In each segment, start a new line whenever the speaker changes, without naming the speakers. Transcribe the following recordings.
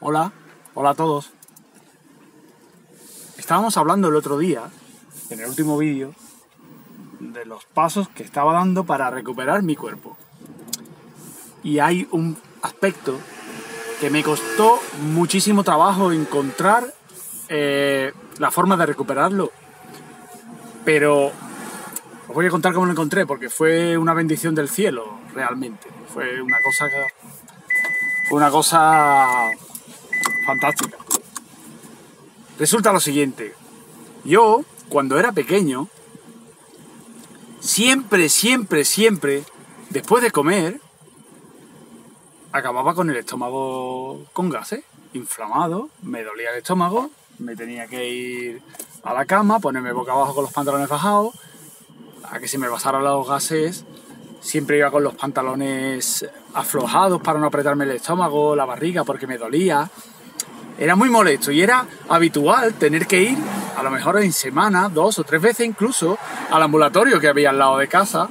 Hola, hola a todos. Estábamos hablando el otro día, en el último vídeo, de los pasos que estaba dando para recuperar mi cuerpo. Y hay un aspecto que me costó muchísimo trabajo encontrar la forma de recuperarlo. Pero os voy a contar cómo lo encontré, porque fue una bendición del cielo, realmente. Fue una cosa fantástica. Resulta lo siguiente. Yo, cuando era pequeño, siempre, después de comer, acababa con el estómago con gases, inflamado, me dolía el estómago, me tenía que ir a la cama, ponerme boca abajo con los pantalones bajados, a que se me pasaran los gases. Siempre iba con los pantalones aflojados para no apretarme el estómago, la barriga, porque me dolía. Era muy molesto y era habitual tener que ir, a lo mejor en semana, 2 o 3 veces incluso, al ambulatorio que había al lado de casa,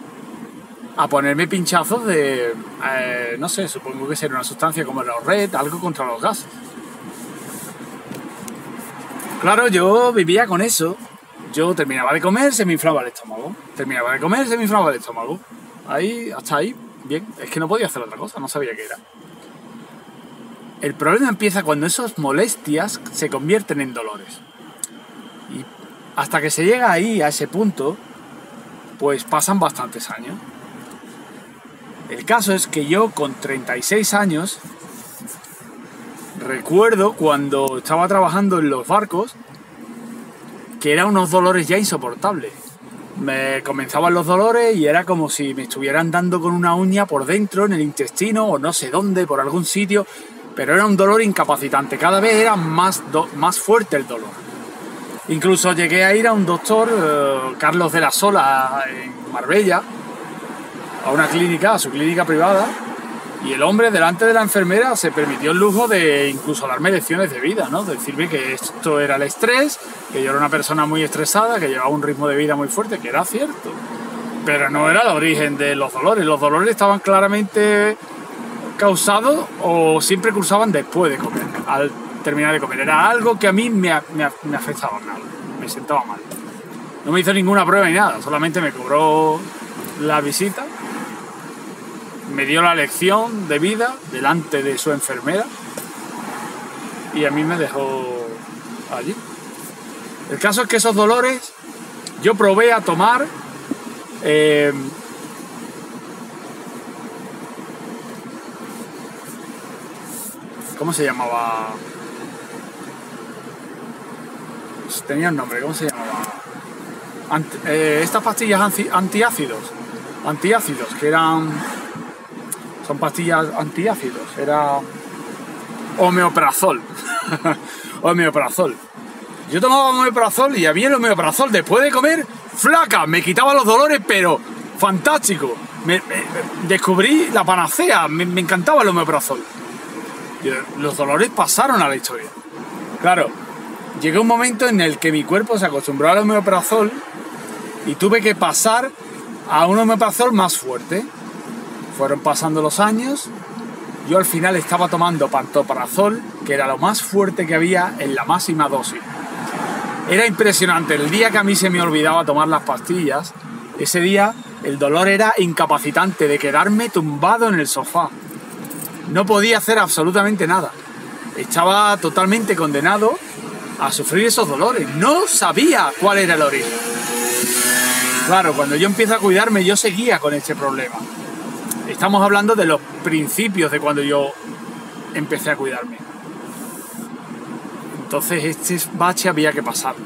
a ponerme pinchazos de, no sé, supongo que sería una sustancia como el Red, algo contra los gases. Claro, yo vivía con eso. Yo terminaba de comer, se me inflaba el estómago. Terminaba de comer, se me inflaba el estómago. Ahí, hasta ahí, bien. Es que no podía hacer otra cosa, no sabía qué era. El problema empieza cuando esas molestias se convierten en dolores. Y hasta que se llega ahí, a ese punto, pues pasan bastantes años. El caso es que yo, con 36 años, recuerdo cuando estaba trabajando en los barcos, que eran unos dolores ya insoportables. Me comenzaban los dolores y era como si me estuvieran dando con una uña por dentro, en el intestino, o no sé dónde, por algún sitio, pero era un dolor incapacitante. Cada vez era más fuerte el dolor. Incluso llegué a ir a un doctor, Carlos de la Sola, en Marbella, a una clínica, a su clínica privada, y el hombre, delante de la enfermera, se permitió el lujo de incluso darme lecciones de vida, ¿no? De decirme que esto era el estrés, que yo era una persona muy estresada, que llevaba un ritmo de vida muy fuerte, que era cierto. Pero no era el origen de los dolores. Los dolores estaban claramente causados o siempre cursaban después de comer, al terminar de comer. Era algo que a mí me afectaba mal, me sentaba mal. No me hizo ninguna prueba ni nada, solamente me cobró la visita, me dio la lección de vida delante de su enfermera y a mí me dejó allí. El caso es que esos dolores yo probé a tomar ¿cómo se llamaba? Tenía un nombre, ¿cómo se llamaba? Estas pastillas antiácidos, que eran... Son pastillas antiácidos, era omeprazol. Omeprazol. Yo tomaba omeprazol y a mí el omeprazol después de comer, flaca, me quitaba los dolores, pero fantástico. Descubrí la panacea, me encantaba el omeprazol. Los dolores pasaron a la historia. Claro, llegó un momento en el que mi cuerpo se acostumbró al omeprazol y tuve que pasar a un omeprazol más fuerte. Fueron pasando los años, yo al final estaba tomando pantoprazol, que era lo más fuerte que había en la máxima dosis. Era impresionante, el día que a mí se me olvidaba tomar las pastillas, ese día el dolor era incapacitante, de quedarme tumbado en el sofá. No podía hacer absolutamente nada. Estaba totalmente condenado a sufrir esos dolores. No sabía cuál era el origen. Claro, cuando yo empiezo a cuidarme, yo seguía con este problema. Estamos hablando de los principios de cuando yo empecé a cuidarme. Entonces este bache había que pasarlo.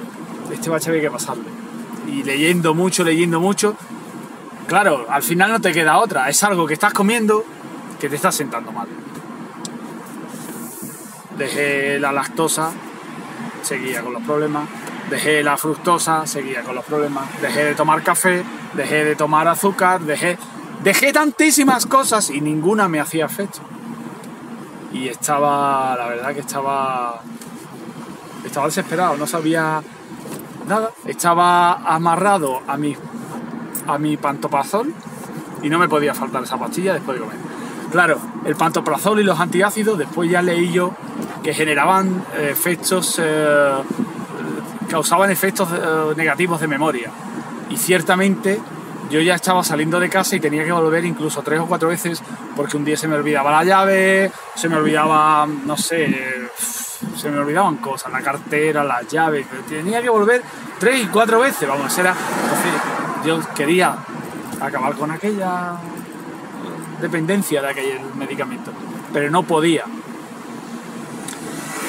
Y leyendo mucho. Claro, al final no te queda otra. Es algo que estás comiendo que te está sentando mal. Dejé la lactosa, seguía con los problemas. Dejé la fructosa, seguía con los problemas. Dejé de tomar café, dejé de tomar azúcar, Dejé tantísimas cosas y ninguna me hacía efecto. Y la verdad que estaba desesperado, no sabía nada. Estaba amarrado a mi pantoprazol y no me podía faltar esa pastilla después de comer. Claro, el pantoprazol y los antiácidos, después ya leí yo que generaban causaban efectos negativos de memoria. Y ciertamente yo ya estaba saliendo de casa y tenía que volver incluso 3 o 4 veces porque un día se me olvidaba la llave, se me olvidaba, no sé, se me olvidaban cosas, la cartera, las llaves, tenía que volver 3 y 4 veces, vamos, entonces yo quería acabar con aquella dependencia de aquel medicamento, pero no podía.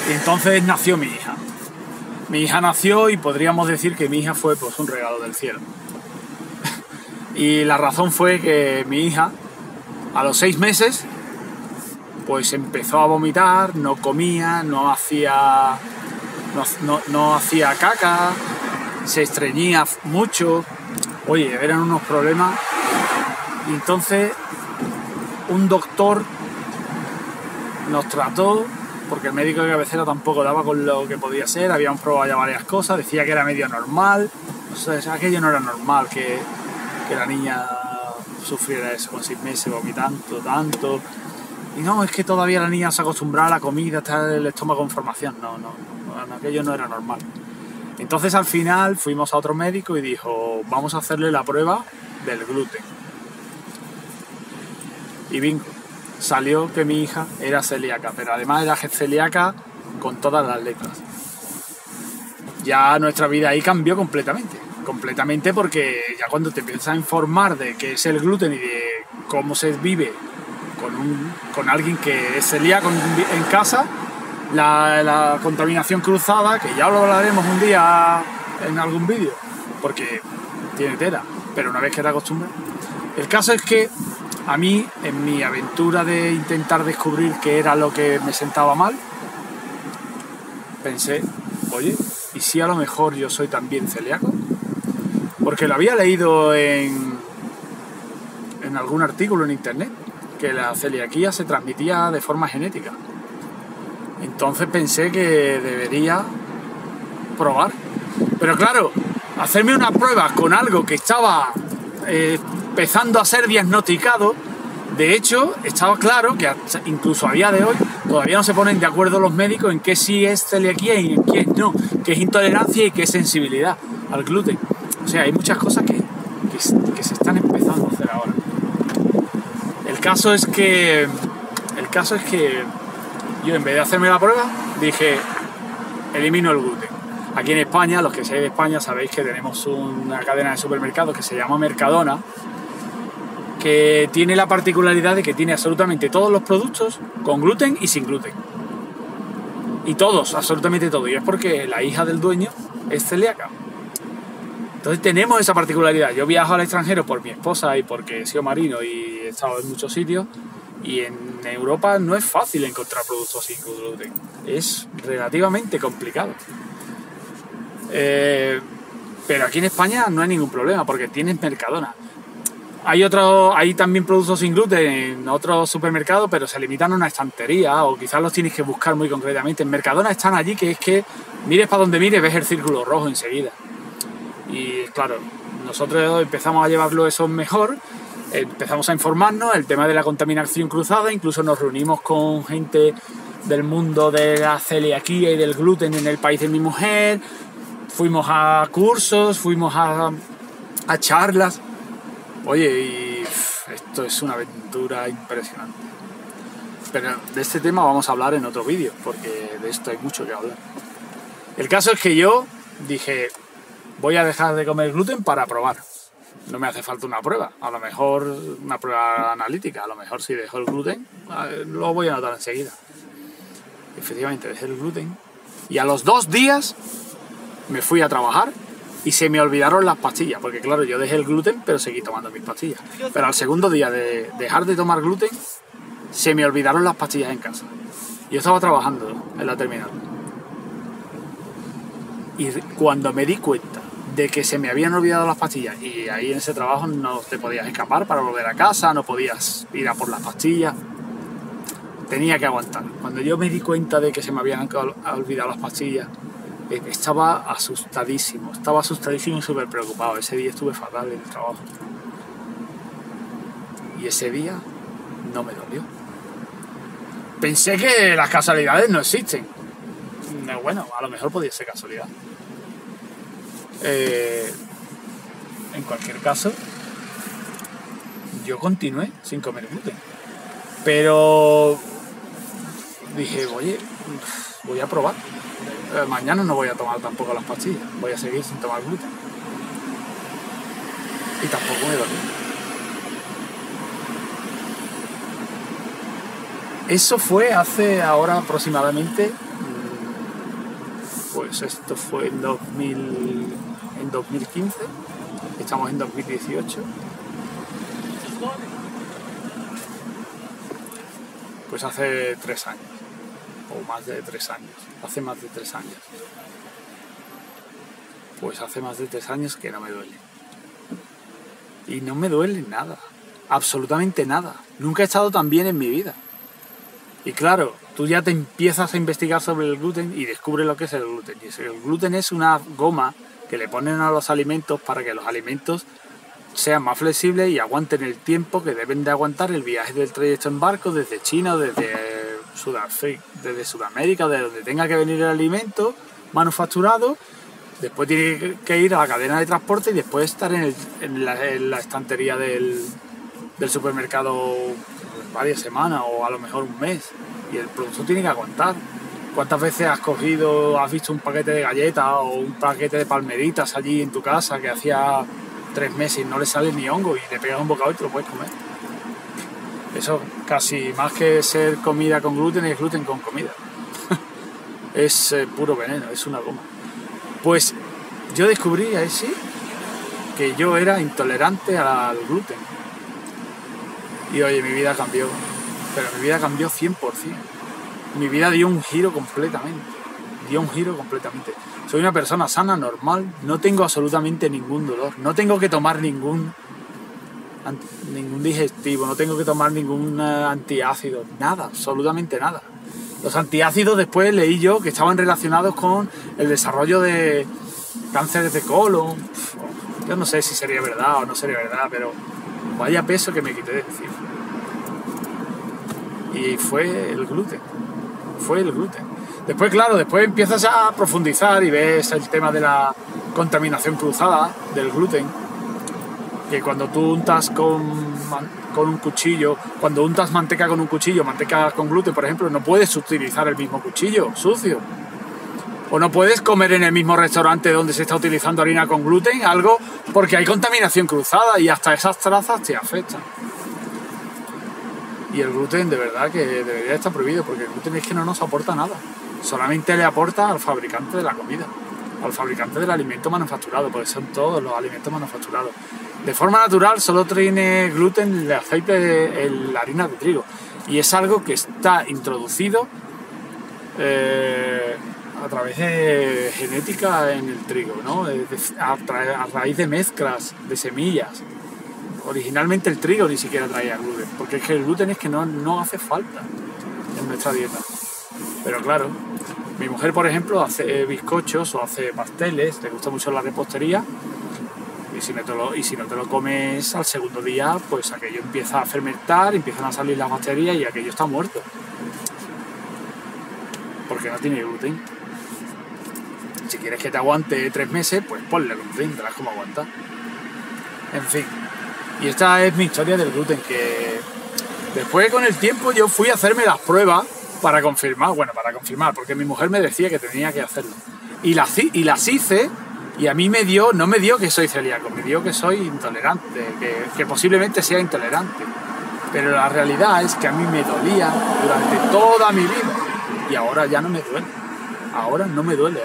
Y entonces nació mi hija. Mi hija nació y podríamos decir que mi hija fue pues un regalo del cielo. Y la razón fue que mi hija, a los 6 meses, pues empezó a vomitar, no comía, no hacía caca, se estreñía mucho. Oye, eran unos problemas. Y entonces un doctor nos trató, porque el médico de cabecera tampoco daba con lo que podía ser, habíamos probado ya varias cosas, decía que era medio normal, o sea, aquello no era normal, que la niña sufriera eso con 6 meses, vomitando tanto. Y no, es que todavía la niña se acostumbraba a la comida, está el estómago en formación. No, aquello no era normal. Entonces al final fuimos a otro médico y dijo, vamos a hacerle la prueba del gluten. Y bingo, salió que mi hija era celíaca, pero además era celíaca con todas las letras. Ya nuestra vida ahí cambió completamente, porque ya cuando te empiezas a informar de qué es el gluten y de cómo se vive con alguien que es celíaco en casa, la contaminación cruzada, que ya lo hablaremos un día en algún vídeo, porque tiene tela, pero una vez que te acostumbras. El caso es que a mí, en mi aventura de intentar descubrir qué era lo que me sentaba mal, pensé, oye, ¿y si a lo mejor yo soy también celíaco? Porque lo había leído en algún artículo en internet, que la celiaquía se transmitía de forma genética. Entonces pensé que debería probar. Pero claro, hacerme una prueba con algo que estaba empezando a ser diagnosticado, de hecho, estaba claro que incluso a día de hoy todavía no se ponen de acuerdo los médicos en qué sí es celiaquía y en qué no, qué es intolerancia y qué es sensibilidad al gluten. O sea, hay muchas cosas que se están empezando a hacer ahora. El caso es que yo, en vez de hacerme la prueba, dije, elimino el gluten. Aquí en España, los que seáis de España sabéis que tenemos una cadena de supermercados que se llama Mercadona, que tiene la particularidad de que tiene absolutamente todos los productos con gluten y sin gluten. Y todos, absolutamente todos. Y es porque la hija del dueño es celíaca. Entonces tenemos esa particularidad. Yo viajo al extranjero por mi esposa y porque he sido marino y he estado en muchos sitios. Y en Europa no es fácil encontrar productos sin gluten. Es relativamente complicado. Pero aquí en España no hay ningún problema porque tienes Mercadona. Hay también productos sin gluten en otros supermercados, pero se limitan a una estantería o quizás los tienes que buscar muy concretamente. En Mercadona están allí, que es que mires para donde mires, ves el círculo rojo enseguida. Y claro, nosotros empezamos a llevarlo eso mejor, empezamos a informarnos, el tema de la contaminación cruzada, incluso nos reunimos con gente del mundo de la celiaquía y del gluten en el país de mi mujer, fuimos a cursos, fuimos a charlas. Oye, y esto es una aventura impresionante. Pero de este tema vamos a hablar en otro vídeo, porque de esto hay mucho que hablar. El caso es que yo dije, voy a dejar de comer gluten para probar. No me hace falta una prueba, a lo mejor una prueba analítica, a lo mejor si dejo el gluten, lo voy a notar enseguida. Efectivamente, dejé el gluten y a los 2 días me fui a trabajar y se me olvidaron las pastillas, porque claro, yo dejé el gluten, pero seguí tomando mis pastillas. Pero al segundo día de dejar de tomar gluten, se me olvidaron las pastillas en casa. Yo estaba trabajando en la terminal. Y cuando me di cuenta de que se me habían olvidado las pastillas, y ahí en ese trabajo no te podías escapar para volver a casa, no podías ir a por las pastillas, tenía que aguantar. Cuando yo me di cuenta de que se me habían olvidado las pastillas, estaba asustadísimo y súper preocupado. Ese día estuve fatal en el trabajo. Y ese día no me dolió. pensé que las casualidades no existen. Bueno, a lo mejor podía ser casualidad. En cualquier caso, yo continué sin comer gluten. Pero dije, oye, voy a probar. Mañana no voy a tomar tampoco las pastillas. Voy a seguir sin tomar gluten. Y tampoco me dormí. Eso fue hace ahora aproximadamente, pues esto fue en 2015, estamos en 2018. Pues hace 3 años, o más de 3 años, hace más de 3 años. Pues hace más de 3 años que no me duele. Y no me duele nada, absolutamente nada. Nunca he estado tan bien en mi vida. Y claro, tú ya te empiezas a investigar sobre el gluten y descubres lo que es el gluten. Y el gluten es una goma que le ponen a los alimentos para que los alimentos sean más flexibles y aguanten el tiempo que deben de aguantar el viaje del trayecto en barco desde China o desde Sudamérica, de donde tenga que venir el alimento manufacturado. Después tiene que ir a la cadena de transporte y después estar en la estantería del supermercado varias semanas o a lo mejor un mes. Y el producto tiene que aguantar. ¿Cuántas veces has visto un paquete de galletas o un paquete de palmeritas allí en tu casa que hacía 3 meses y no le sale ni hongo y te pegas un bocado y te lo puedes comer? Eso casi más que ser comida con gluten, es gluten con comida. Es puro veneno, es una goma. Pues yo descubrí así que yo era intolerante al gluten. Y oye, mi vida cambió. Pero mi vida cambió 100%. Mi vida dio un giro completamente. Soy una persona sana, normal. No tengo absolutamente ningún dolor. No tengo que tomar ningún digestivo. No tengo que tomar ningún antiácido. Nada, absolutamente nada. Los antiácidos después leí yo que estaban relacionados con el desarrollo de cánceres de colon. Yo no sé si sería verdad o no sería verdad, pero vaya peso que me quité de encima. Y fue el gluten. Después, claro, después empiezas a profundizar y ves el tema de la contaminación cruzada del gluten. Que cuando tú untas con un cuchillo, cuando untas manteca con un cuchillo, manteca con gluten, por ejemplo, no puedes utilizar el mismo cuchillo sucio. O no puedes comer en el mismo restaurante donde se está utilizando harina con gluten, algo porque hay contaminación cruzada y hasta esas trazas te afectan. Y el gluten de verdad que debería estar prohibido, porque el gluten es que no nos aporta nada. Solamente le aporta al fabricante de la comida, al fabricante del alimento manufacturado, porque son todos los alimentos manufacturados. De forma natural solo tiene gluten el aceite de la harina de trigo. Y es algo que está introducido a través de genética en el trigo, ¿no? A raíz de mezclas de semillas. Originalmente el trigo ni siquiera traía gluten, porque es que el gluten es que no hace falta en nuestra dieta. Pero claro, mi mujer, por ejemplo, hace bizcochos o hace pasteles, le gusta mucho la repostería, y si no te lo comes al segundo día, pues aquello empieza a fermentar, empiezan a salir las bacterias y aquello está muerto. Porque no tiene gluten. Si quieres que te aguante 3 meses, pues ponle gluten, verás cómo aguanta. En fin. Y esta es mi historia del gluten, que después con el tiempo yo fui a hacerme las pruebas para confirmar, porque mi mujer me decía que tenía que hacerlo. Y las hice, y a mí no me dio que soy celíaco, me dio que soy intolerante, que posiblemente sea intolerante. Pero la realidad es que a mí me dolía durante toda mi vida, y ahora ya no me duele. Ahora no me duele.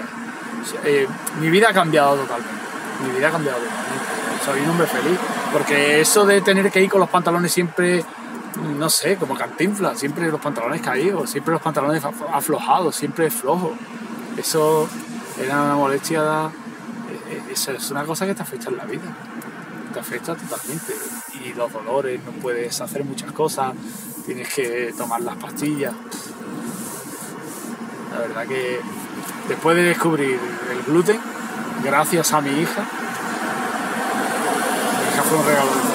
Mi vida ha cambiado totalmente. Soy un hombre feliz, porque eso de tener que ir con los pantalones siempre, no sé, como Cantinflas, siempre los pantalones caídos, siempre los pantalones aflojados, siempre flojo, eso era una molestia, eso es una cosa que te afecta en la vida, te afecta totalmente. Y los dolores, no puedes hacer muchas cosas, tienes que tomar las pastillas. La verdad que después de descubrir el gluten, gracias a mi hija fue un regalo.